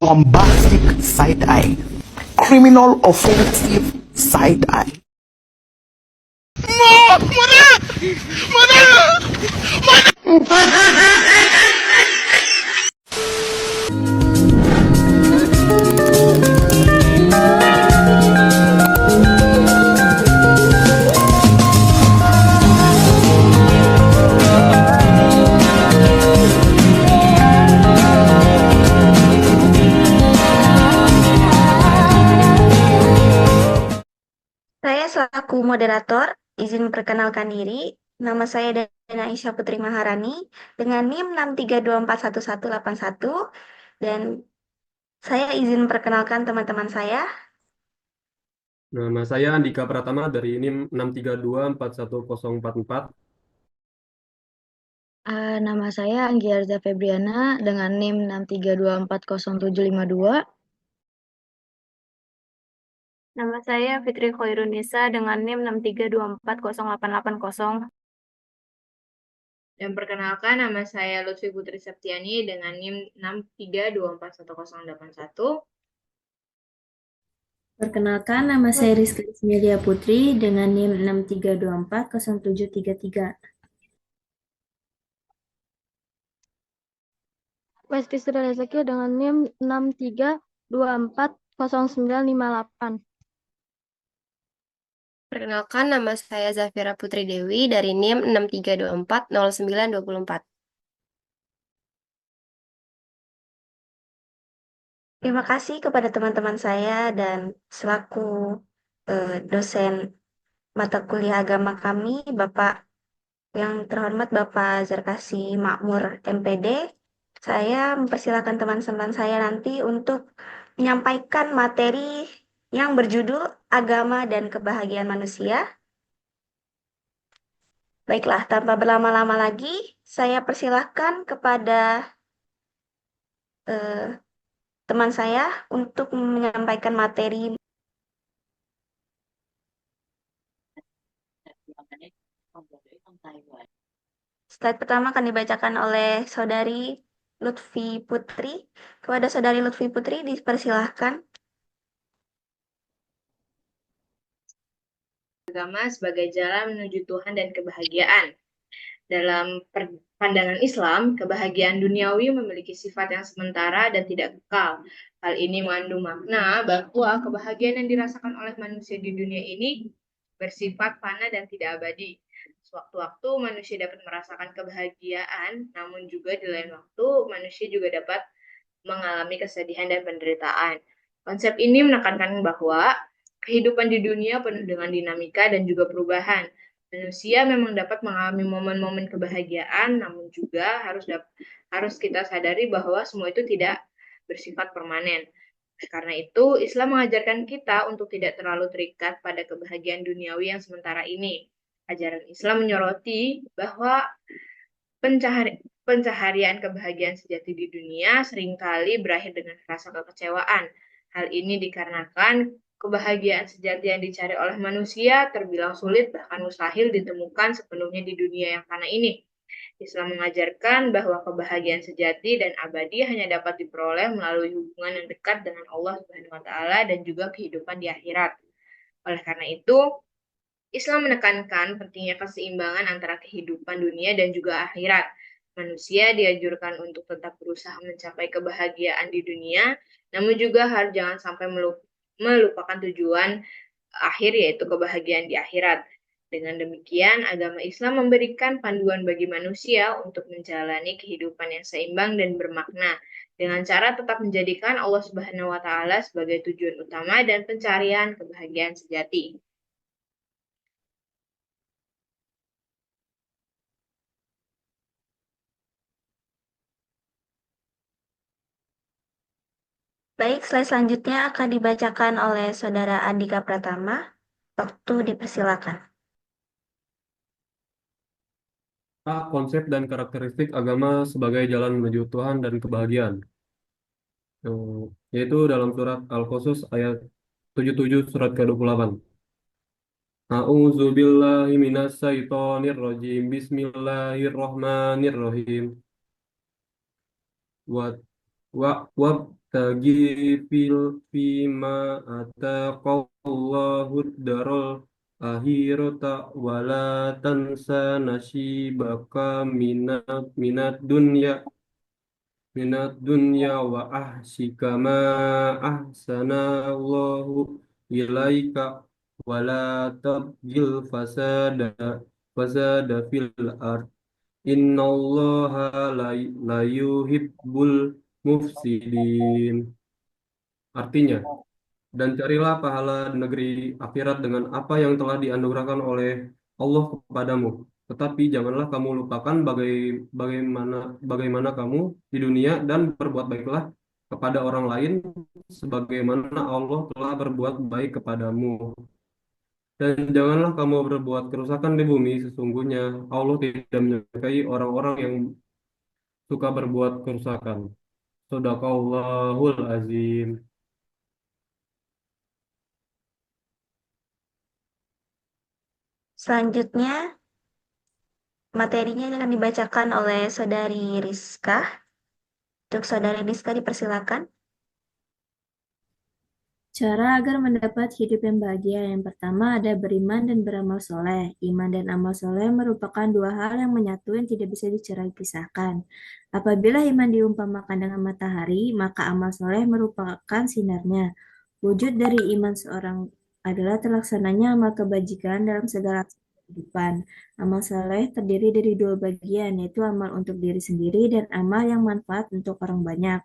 bombastic side eye, criminal offensive side eye. Saya selaku moderator, izin memperkenalkan diri. Nama saya Dana Isya Putri Maharani dengan NIM 632411181 dan saya izin memperkenalkan teman-teman saya. Nama saya Andika Pratama dari NIM 632410444. Nama saya Anggiarza Febriana dengan NIM 632400752. Nama saya Fitri Khairunisa dengan NIM 632408880. Dan perkenalkan, nama saya Lutfi Putri Septiani dengan NIM 632411081. Perkenalkan, nama saya Rizky Ismelia Putri dengan NIM 63240733. Westi Sudara Zaki dengan NIM 63240958. Perkenalkan, nama saya Zafira Putri Dewi dari NIM 63240924. Terima kasih kepada teman-teman saya dan selaku dosen mata kuliah agama kami, Bapak yang terhormat Bapak Zarkasi Makmur MPD. Saya mempersilakan teman-teman saya nanti untuk menyampaikan materi yang berjudul Agama dan Kebahagiaan Manusia. Baiklah, tanpa berlama-lama lagi, saya persilahkan kepada teman saya untuk menyampaikan materi. Slide pertama akan dibacakan oleh Saudari Lutfi Putri. Kepada Saudari Lutfi Putri, dipersilahkan. Agama sebagai jalan menuju Tuhan dan kebahagiaan. Dalam pandangan Islam, kebahagiaan duniawi memiliki sifat yang sementara dan tidak kekal. Hal ini mengandung makna bahwa kebahagiaan yang dirasakan oleh manusia di dunia ini bersifat fana dan tidak abadi. Sewaktu-waktu manusia dapat merasakan kebahagiaan, namun juga di lain waktu manusia juga dapat mengalami kesedihan dan penderitaan. Konsep ini menekankan bahwa kehidupan di dunia penuh dengan dinamika dan juga perubahan. Manusia memang dapat mengalami momen-momen kebahagiaan, namun juga harus kita sadari bahwa semua itu tidak bersifat permanen. Karena itu, Islam mengajarkan kita untuk tidak terlalu terikat pada kebahagiaan duniawi yang sementara ini. Ajaran Islam menyoroti bahwa pencaharian kebahagiaan sejati di dunia seringkali berakhir dengan rasa kekecewaan. Hal ini dikarenakan kebahagiaan sejati yang dicari oleh manusia terbilang sulit bahkan mustahil ditemukan sepenuhnya di dunia yang fana ini. Islam mengajarkan bahwa kebahagiaan sejati dan abadi hanya dapat diperoleh melalui hubungan yang dekat dengan Allah Subhanahu wa taala dan juga kehidupan di akhirat. Oleh karena itu, Islam menekankan pentingnya keseimbangan antara kehidupan dunia dan juga akhirat. Manusia dianjurkan untuk tetap berusaha mencapai kebahagiaan di dunia, namun juga harus jangan sampai melupakan tujuan akhir yaitu kebahagiaan di akhirat. Dengan demikian, agama Islam memberikan panduan bagi manusia untuk menjalani kehidupan yang seimbang dan bermakna dengan cara tetap menjadikan Allah Subhanahu wa taala sebagai tujuan utama dan pencarian kebahagiaan sejati. Baik, slide selanjutnya akan dibacakan oleh Saudara Andika Pratama. Waktu dipersilakan. Konsep dan karakteristik agama sebagai jalan menuju Tuhan dan kebahagiaan. Yaitu dalam surat Al-Qasas ayat 77 surat ke-28. A'udzu billahi minasyaitonir rajim. Bismillahirrahmanirrahim. Wa wa tabtagi fima ataqallahu darul akhirata wala tansa nasibaka minat dunya wa ahsika ma ahsanallahu ilaika wala tabgil fasada fil ard innallaha la yuhibbul mufsidin. Artinya, dan carilah pahala di negeri akhirat dengan apa yang telah dianugerahkan oleh Allah kepadamu. Tetapi janganlah kamu lupakan bagaimana bagaimana kamu di dunia dan berbuat baiklah kepada orang lain sebagaimana Allah telah berbuat baik kepadamu. Dan janganlah kamu berbuat kerusakan di bumi, sesungguhnya Allah tidak menyukai orang-orang yang suka berbuat kerusakan. Shadaqallahul azim. Selanjutnya, materinya akan dibacakan oleh Saudari Rizka. Untuk Saudari Rizka dipersilakan. Cara agar mendapat hidup yang bahagia yang pertama ada beriman dan beramal soleh. Iman dan amal soleh merupakan dua hal yang menyatu yang tidak bisa dicerai pisahkan. Apabila iman diumpamakan dengan matahari, maka amal soleh merupakan sinarnya. Wujud dari iman seorang adalah terlaksananya amal kebajikan dalam segala aspek kehidupan. Amal soleh terdiri dari dua bagian, yaitu amal untuk diri sendiri dan amal yang manfaat untuk orang banyak.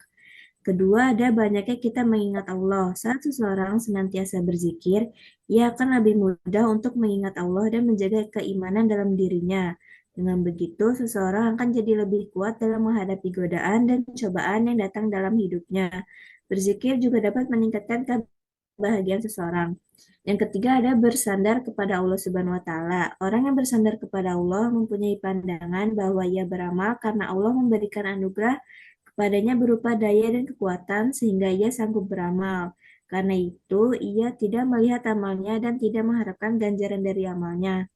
Kedua, ada banyaknya kita mengingat Allah. Saat seseorang senantiasa berzikir, ia akan lebih mudah untuk mengingat Allah dan menjaga keimanan dalam dirinya. Dengan begitu, seseorang akan jadi lebih kuat dalam menghadapi godaan dan cobaan yang datang dalam hidupnya. Berzikir juga dapat meningkatkan kebahagiaan seseorang. Yang ketiga ada bersandar kepada Allah Subhanahu wa taala. Orang yang bersandar kepada Allah mempunyai pandangan bahwa ia beramal karena Allah memberikan anugerah kepadanya berupa daya dan kekuatan sehingga ia sanggup beramal. Karena itu, ia tidak melihat amalnya dan tidak mengharapkan ganjaran dari amalnya.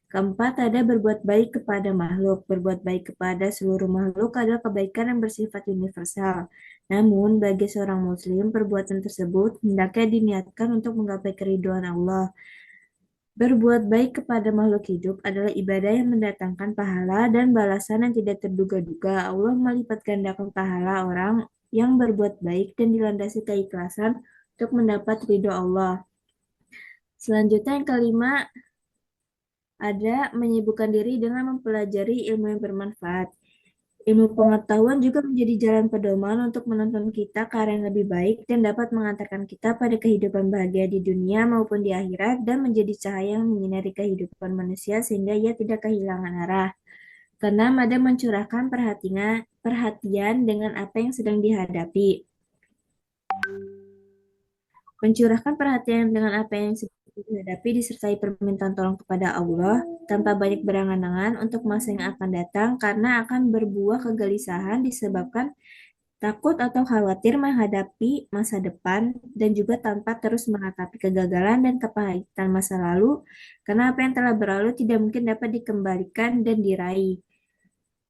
Keempat, ada berbuat baik kepada makhluk. Berbuat baik kepada seluruh makhluk adalah kebaikan yang bersifat universal. Namun, bagi seorang muslim, perbuatan tersebut hendaknya diniatkan untuk menggapai keridhaan Allah. Berbuat baik kepada makhluk hidup adalah ibadah yang mendatangkan pahala dan balasan yang tidak terduga-duga. Allah melipat gandakan pahala orang yang berbuat baik dan dilandasi keikhlasan untuk mendapat ridho Allah. Selanjutnya yang kelima, ada menyibukkan diri dengan mempelajari ilmu yang bermanfaat. Ilmu pengetahuan juga menjadi jalan pedoman untuk menuntun kita ke arah yang lebih baik dan dapat mengantarkan kita pada kehidupan bahagia di dunia maupun di akhirat dan menjadi cahaya yang menyinari kehidupan manusia sehingga ia tidak kehilangan arah. Keenam, ada mencurahkan perhatian dengan apa yang sedang dihadapi. Mencurahkan perhatian dengan apa yang sedang dihadapi disertai permintaan tolong kepada Allah tanpa banyak berangan-angan untuk masa yang akan datang karena akan berbuah kegelisahan disebabkan takut atau khawatir menghadapi masa depan dan juga tanpa terus meratapi kegagalan dan kepahitan masa lalu karena apa yang telah berlalu tidak mungkin dapat dikembalikan dan diraih.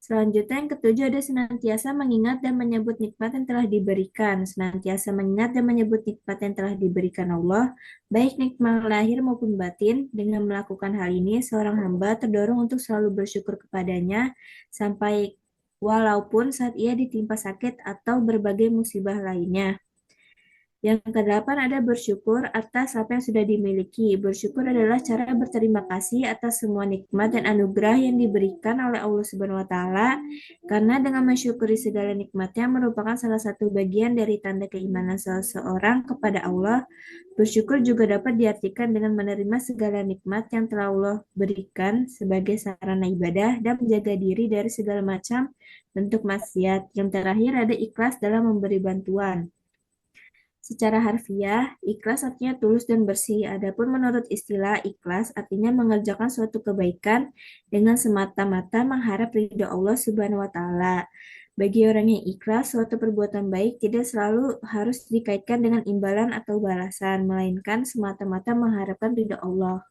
Selanjutnya yang ketujuh ada senantiasa mengingat dan menyebut nikmat yang telah diberikan. Senantiasa mengingat dan menyebut nikmat yang telah diberikan Allah, baik nikmat lahir maupun batin. Dengan melakukan hal ini, seorang hamba terdorong untuk selalu bersyukur kepadanya sampai walaupun saat ia ditimpa sakit atau berbagai musibah lainnya. Yang kedelapan ada bersyukur atas apa yang sudah dimiliki. Bersyukur adalah cara berterima kasih atas semua nikmat dan anugerah yang diberikan oleh Allah Subhanahu wa taala karena dengan mensyukuri segala nikmatnya merupakan salah satu bagian dari tanda keimanan seseorang kepada Allah. Bersyukur juga dapat diartikan dengan menerima segala nikmat yang telah Allah berikan sebagai sarana ibadah dan menjaga diri dari segala macam bentuk maksiat. Yang terakhir ada ikhlas dalam memberi bantuan. Secara harfiah, ikhlas artinya tulus dan bersih. Adapun menurut istilah ikhlas artinya mengerjakan suatu kebaikan dengan semata-mata mengharap ridho Allah Subhanahu wa taala. Bagi orang yang ikhlas, suatu perbuatan baik tidak selalu harus dikaitkan dengan imbalan atau balasan, melainkan semata-mata mengharapkan ridho Allah.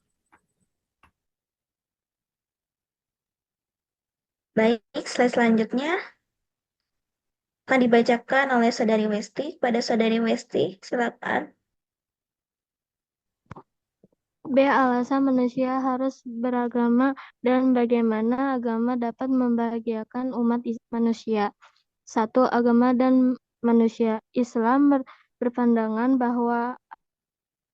Baik, slide selanjutnya. akan dibacakan oleh Saudari Westi. Pada Saudari Westi, silakan. B. Alasan manusia harus beragama dan bagaimana agama dapat membahagiakan umat manusia. 1. Agama dan manusia. Islam berpandangan bahwa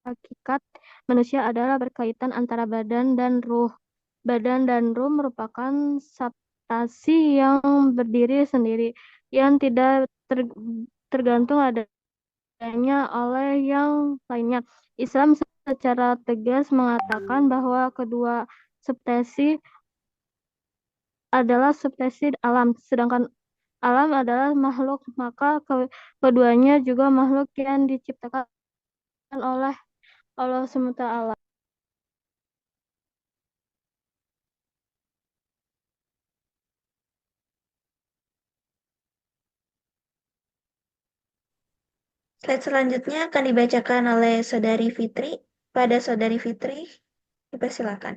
hakikat manusia adalah berkaitan antara badan dan ruh. Badan dan ruh merupakan substansi yang berdiri sendiri, yang tidak tergantung adanya oleh yang lainnya. Islam secara tegas mengatakan bahwa kedua substansi adalah substansi alam, sedangkan alam adalah makhluk, maka keduanya juga makhluk yang diciptakan oleh Allah SWT. Slide selanjutnya akan dibacakan oleh Saudari Fitri. Pada Saudari Fitri, dipersilakan.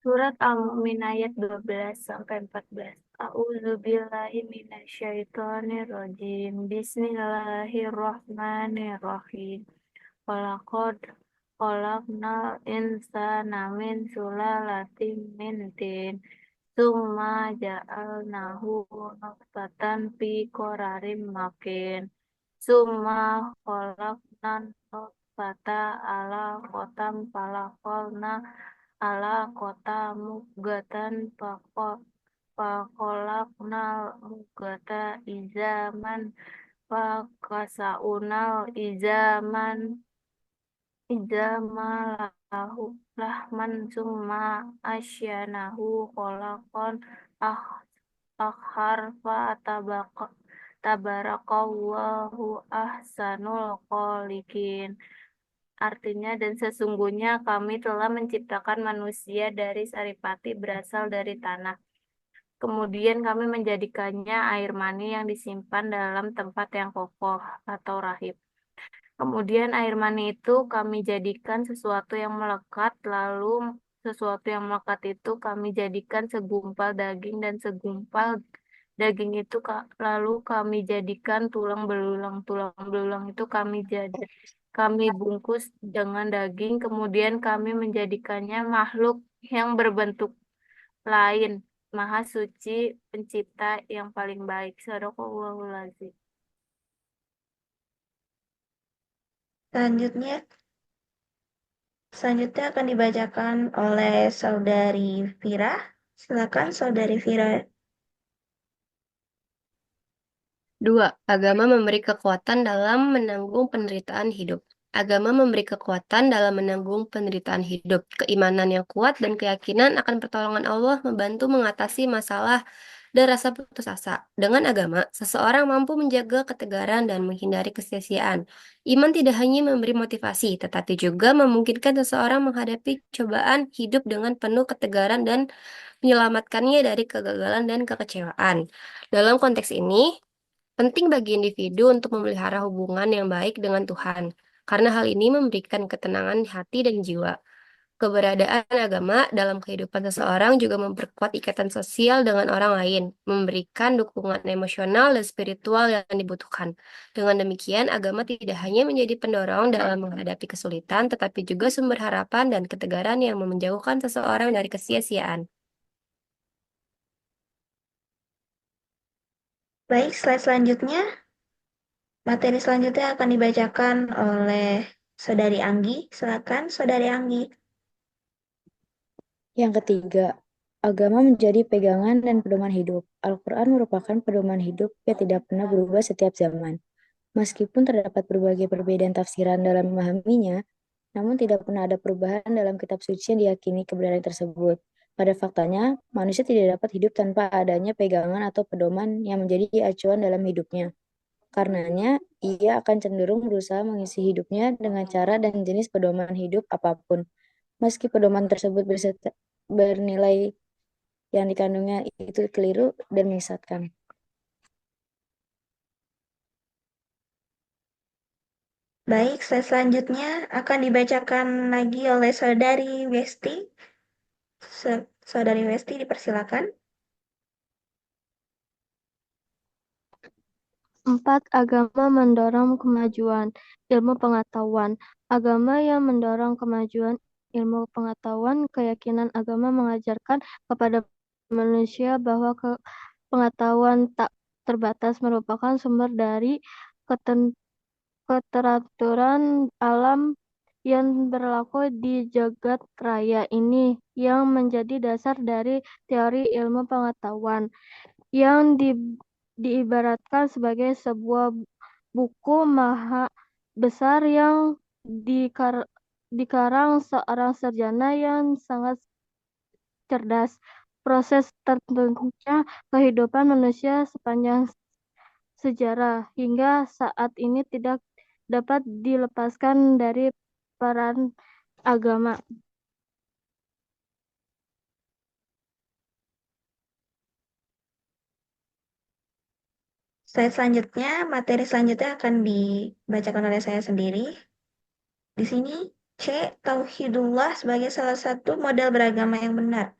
Surat Al-Mu'min ayat 12-14. A'udzubillahi minasyaitonirrajim. Bismillahirrahmanirrahim. Walaqad khalaqnal insana min sulalatin min tin. Tsumma ja'alnahu nutfatan fi qararin makin. Tsumma khalaqnan nutfata ala qotam falaqalna ala kota mugatan pakolaknal mugata izaman pakasaunal izamalahu lahman summa asyanahu kolakon akhar fa tabarakallahu ahsanul kholikin. Artinya, dan sesungguhnya kami telah menciptakan manusia dari saripati berasal dari tanah. Kemudian kami menjadikannya air mani yang disimpan dalam tempat yang kokoh atau rahim. Kemudian air mani itu kami jadikan sesuatu yang melekat, lalu sesuatu yang melekat itu kami jadikan segumpal daging, dan segumpal daging itu lalu kami jadikan tulang belulang. Tulang belulang itu kami bungkus dengan daging, kemudian kami menjadikannya makhluk yang berbentuk lain. Maha Suci, Pencipta yang paling baik. Shadaqallahul Azim. Selanjutnya akan dibacakan oleh Saudari Vira. Silakan Saudari Vira. 2. Agama memberi kekuatan dalam menanggung penderitaan hidup. Agama memberi kekuatan dalam menanggung penderitaan hidup. Keimanan yang kuat dan keyakinan akan pertolongan Allah membantu mengatasi masalah dan rasa putus asa. Dengan agama, seseorang mampu menjaga ketegaran dan menghindari kesia-siaan. Iman tidak hanya memberi motivasi, tetapi juga memungkinkan seseorang menghadapi cobaan hidup dengan penuh ketegaran dan menyelamatkannya dari kegagalan dan kekecewaan. Dalam konteks ini, penting bagi individu untuk memelihara hubungan yang baik dengan Tuhan, karena hal ini memberikan ketenangan hati dan jiwa. Keberadaan agama dalam kehidupan seseorang juga memperkuat ikatan sosial dengan orang lain, memberikan dukungan emosional dan spiritual yang dibutuhkan. Dengan demikian, agama tidak hanya menjadi pendorong dalam menghadapi kesulitan, tetapi juga sumber harapan dan ketegaran yang menjauhkan seseorang dari kesia-siaan. Baik, slide selanjutnya. Materi selanjutnya akan dibacakan oleh Saudari Anggi. Silakan Saudari Anggi. Yang ketiga, agama menjadi pegangan dan pedoman hidup. Al-Quran merupakan pedoman hidup yang tidak pernah berubah setiap zaman. Meskipun terdapat berbagai perbedaan tafsiran dalam memahaminya, namun tidak pernah ada perubahan dalam kitab suci yang diyakini kebenaran tersebut. Pada faktanya, manusia tidak dapat hidup tanpa adanya pegangan atau pedoman yang menjadi acuan dalam hidupnya. Karenanya, ia akan cenderung berusaha mengisi hidupnya dengan cara dan jenis pedoman hidup apapun. Meski pedoman tersebut bernilai yang dikandungnya itu keliru dan menyesatkan. Baik, slide selanjutnya akan dibacakan lagi oleh Saudari Westi. Saudari Westi, dipersilakan. 4. Agama mendorong kemajuan ilmu pengetahuan. Agama yang mendorong kemajuan ilmu pengetahuan, keyakinan agama mengajarkan kepada manusia bahwa pengetahuan tak terbatas merupakan sumber dari keteraturan alam yang berlaku di jagat raya ini, yang menjadi dasar dari teori ilmu pengetahuan yang diibaratkan sebagai sebuah buku maha besar yang dikarang seorang sarjana yang sangat cerdas. Proses terbentuknya kehidupan manusia sepanjang sejarah hingga saat ini tidak dapat dilepaskan dari peran agama. Slide selanjutnya, materi selanjutnya akan dibacakan oleh saya sendiri. Di sini, C. Tauhidullah sebagai salah satu model beragama yang benar.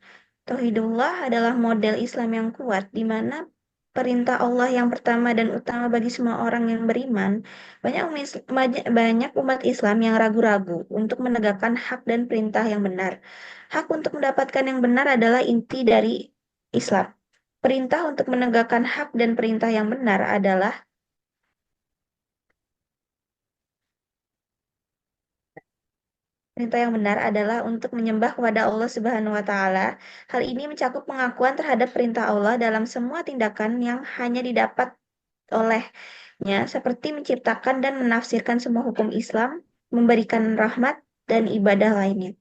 Tauhidullah adalah model Islam yang kuat, di mana perintah Allah yang pertama dan utama bagi semua orang yang beriman. Banyak umat Islam yang ragu-ragu untuk menegakkan hak dan perintah yang benar. Hak untuk mendapatkan yang benar adalah inti dari Islam. Perintah untuk menegakkan hak dan perintah yang benar adalah Perintah yang benar adalah untuk menyembah kepada Allah Subhanahu wa Ta'ala. Hal ini mencakup pengakuan terhadap perintah Allah dalam semua tindakan yang hanya didapat olehnya, seperti menciptakan dan menafsirkan semua hukum Islam, memberikan rahmat, dan ibadah lainnya.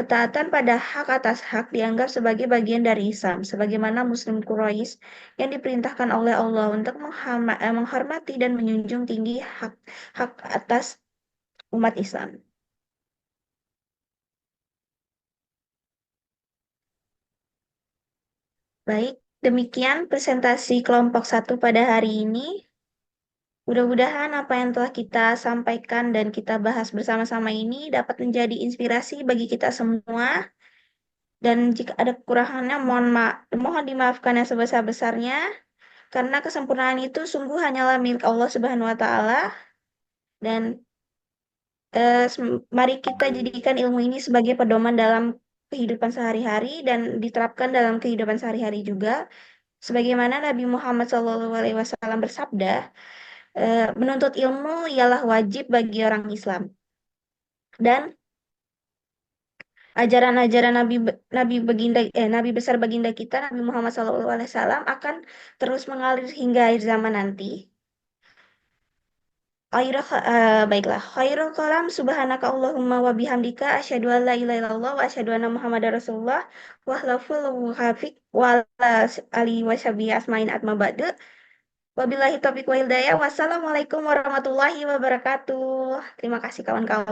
Ketaatan pada hak atas hak dianggap sebagai bagian dari Islam, sebagaimana Muslim Quraisy yang diperintahkan oleh Allah untuk menghormati dan menjunjung tinggi hak atas umat Islam. Baik, demikian presentasi kelompok 1 pada hari ini. Mudah-mudahan apa yang telah kita sampaikan dan kita bahas bersama-sama ini dapat menjadi inspirasi bagi kita semua. Dan jika ada kekurangannya, mohon dimaafkan yang sebesar-besarnya. Karena kesempurnaan itu sungguh hanyalah milik Allah Subhanahu wa Ta'ala. Dan mari kita jadikan ilmu ini sebagai pedoman dalam kehidupan sehari-hari dan diterapkan dalam kehidupan sehari-hari juga. Sebagaimana Nabi Muhammad SAW bersabda, menuntut ilmu ialah wajib bagi orang Islam. Dan ajaran-ajaran Nabi besar baginda kita Nabi Muhammad SAW akan terus mengalir hingga akhir zaman nanti. Baiklah, khairul kalam subhanaka Allahumma wa bihamdika asyhadu an la ilaha illallah wa asyhadu anna Muhammadar Rasulullah wa hlaful hafiq wa ala alihi wa sahbihi asmain atma ba'du. Wabillahi taufiq wa hidayah. Wassalamualaikum warahmatullahi wabarakatuh. Terima kasih kawan-kawan.